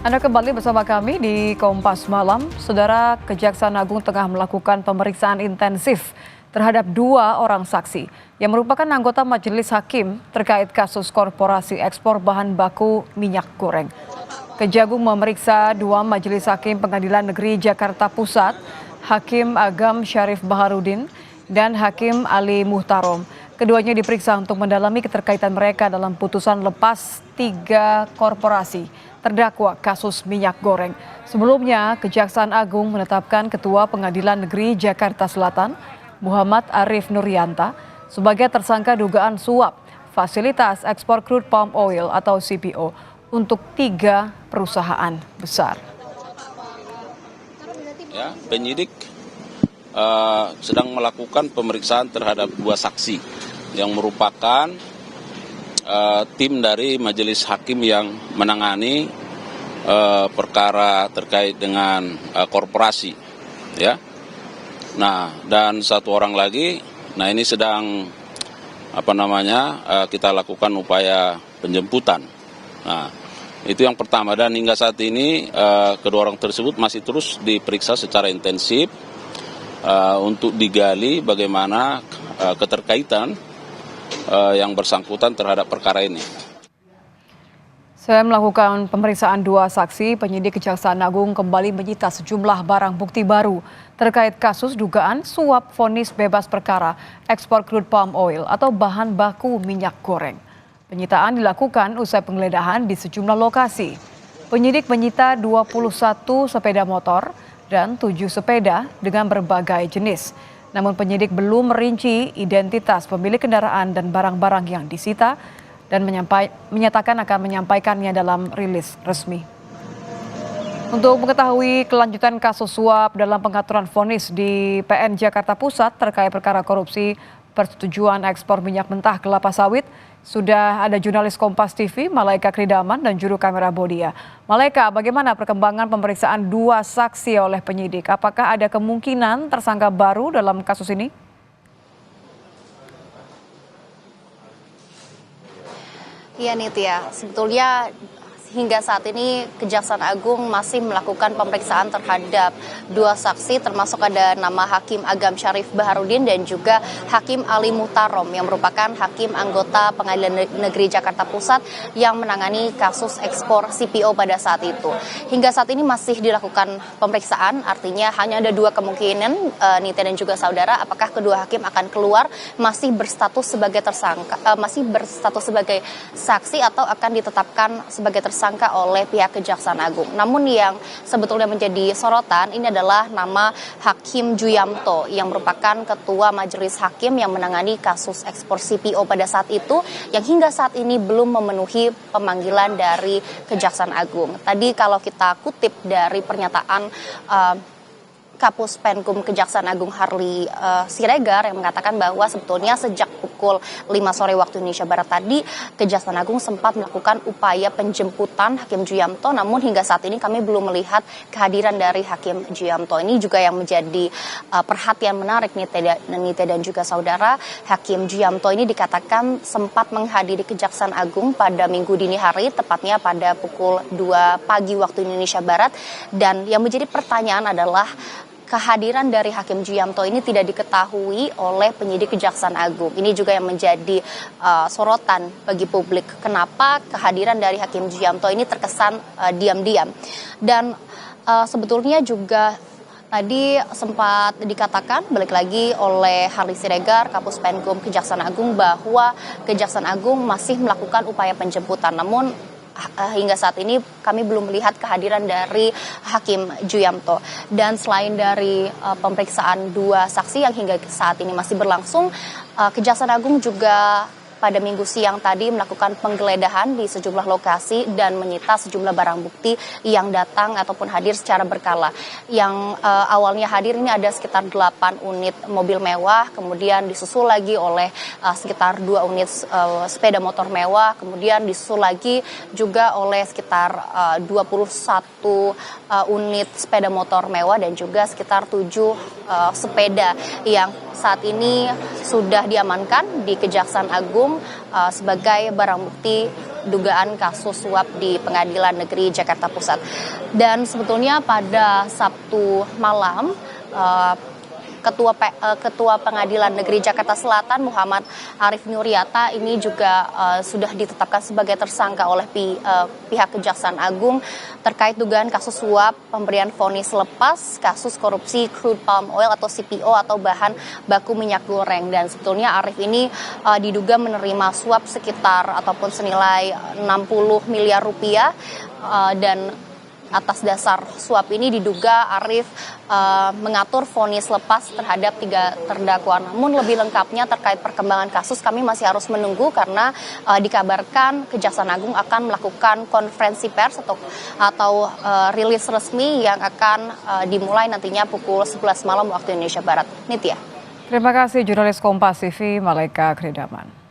Anda kembali bersama kami di Kompas Malam. Saudara, Kejaksaan Agung tengah melakukan pemeriksaan intensif terhadap 2 orang saksi yang merupakan anggota Majelis Hakim terkait kasus korporasi ekspor bahan baku minyak goreng. Kejagung memeriksa 2 Majelis Hakim Pengadilan Negeri Jakarta Pusat, Hakim Agam Syarif Baharudin dan Hakim Ali Muhtarom. Keduanya diperiksa untuk mendalami keterkaitan mereka dalam putusan lepas 3 korporasi terdakwa kasus minyak goreng. Sebelumnya, Kejaksaan Agung menetapkan Ketua Pengadilan Negeri Jakarta Selatan, Muhammad Arif Nuryanta, sebagai tersangka dugaan suap fasilitas ekspor crude palm oil atau CPO untuk 3 perusahaan besar. Ya, penyidik sedang melakukan pemeriksaan terhadap 2 saksi yang merupakan tim dari majelis hakim yang menangani perkara terkait dengan korporasi, ya. Nah, dan 1 orang lagi, nah ini sedang kita lakukan upaya penjemputan. Nah, itu yang pertama, dan hingga saat ini kedua orang tersebut masih terus diperiksa secara intensif untuk digali bagaimana keterkaitan yang bersangkutan terhadap perkara ini. Saya melakukan pemeriksaan 2 saksi, penyidik Kejaksaan Agung kembali menyita sejumlah barang bukti baru terkait kasus dugaan suap vonis bebas perkara ekspor crude palm oil atau bahan baku minyak goreng. Penyitaan dilakukan usai penggeledahan di sejumlah lokasi. Penyidik menyita 21 sepeda motor dan 7 sepeda dengan berbagai jenis. Namun penyidik belum merinci identitas pemilik kendaraan dan barang-barang yang disita dan menyatakan akan menyampaikannya dalam rilis resmi. Untuk mengetahui kelanjutan kasus suap dalam pengaturan vonis di PN Jakarta Pusat terkait perkara korupsi persetujuan ekspor minyak mentah kelapa sawit, sudah ada jurnalis Kompas TV, Malaika Kridaman dan juru kamera Bodia. Malaika, bagaimana perkembangan pemeriksaan 2 saksi oleh penyidik? Apakah ada kemungkinan tersangka baru dalam kasus ini? Iya Nitya, sebetulnya hingga saat ini Kejaksaan Agung masih melakukan pemeriksaan terhadap 2 saksi, termasuk ada nama Hakim Agam Syarif Baharudin dan juga Hakim Ali Muhtarom yang merupakan hakim anggota Pengadilan Negeri Jakarta Pusat yang menangani kasus ekspor CPO pada saat itu. Hingga saat ini masih dilakukan pemeriksaan, artinya hanya ada 2 kemungkinan, Nitya dan juga saudara, apakah kedua hakim akan keluar masih berstatus sebagai tersangka, masih berstatus sebagai saksi atau akan ditetapkan sebagai tersangka oleh pihak Kejaksaan Agung. Namun yang sebetulnya menjadi sorotan ini adalah nama Hakim Juyamto yang merupakan Ketua Majelis Hakim yang menangani kasus ekspor CPO pada saat itu, yang hingga saat ini belum memenuhi pemanggilan dari Kejaksaan Agung. Tadi kalau kita kutip dari pernyataan Kapus Penkum Kejaksaan Agung Harli Siregar yang mengatakan bahwa sebetulnya sejak pukul 5 sore waktu Indonesia Barat tadi Kejaksaan Agung sempat melakukan upaya penjemputan Hakim Juyamto, namun hingga saat ini kami belum melihat kehadiran dari Hakim Juyamto. Ini juga yang menjadi perhatian menarik Nitya dan juga saudara. Hakim Juyamto ini dikatakan sempat menghadiri Kejaksaan Agung pada Minggu dini hari, tepatnya pada pukul 2 pagi waktu Indonesia Barat, dan yang menjadi pertanyaan adalah kehadiran dari Hakim Juyamto ini tidak diketahui oleh penyidik Kejaksaan Agung. Ini juga yang menjadi sorotan bagi publik. Kenapa kehadiran dari Hakim Juyamto ini terkesan diam-diam. Dan sebetulnya juga tadi sempat dikatakan balik lagi oleh Harli Siregar, Kapus Penkum Kejaksaan Agung, bahwa Kejaksaan Agung masih melakukan upaya penjemputan. Namun hingga saat ini kami belum melihat kehadiran dari Hakim Juyamto. Dan selain dari pemeriksaan 2 saksi yang hingga saat ini masih berlangsung, Kejaksaan Agung juga pada Minggu siang tadi melakukan penggeledahan di sejumlah lokasi dan menyita sejumlah barang bukti yang datang ataupun hadir secara berkala. Yang awalnya hadir ini ada sekitar 8 unit mobil mewah, kemudian disusul lagi oleh sekitar 2 unit sepeda motor mewah, kemudian disusul lagi juga oleh sekitar 21 unit sepeda motor mewah dan juga sekitar 7 sepeda yang saat ini sudah diamankan di Kejaksaan Agung sebagai barang bukti dugaan kasus suap di Pengadilan Negeri Jakarta Pusat. Dan sebetulnya pada Sabtu malam, Ketua Pengadilan Negeri Jakarta Selatan Muhammad Arif Nuryata ini juga sudah ditetapkan sebagai tersangka oleh pihak Kejaksaan Agung terkait dugaan kasus suap pemberian vonis lepas kasus korupsi crude palm oil atau CPO atau bahan baku minyak goreng. Dan sebetulnya Arif ini diduga menerima suap sekitar ataupun senilai 60 miliar rupiah dan atas dasar suap ini diduga Arif mengatur vonis lepas terhadap 3 terdakwa. Namun lebih lengkapnya terkait perkembangan kasus kami masih harus menunggu karena dikabarkan Kejaksaan Agung akan melakukan konferensi pers atau rilis resmi yang akan dimulai nantinya pukul 11 malam waktu Indonesia Barat. Nitya. Terima kasih jurnalis Kompas TV Malaika Kridaman.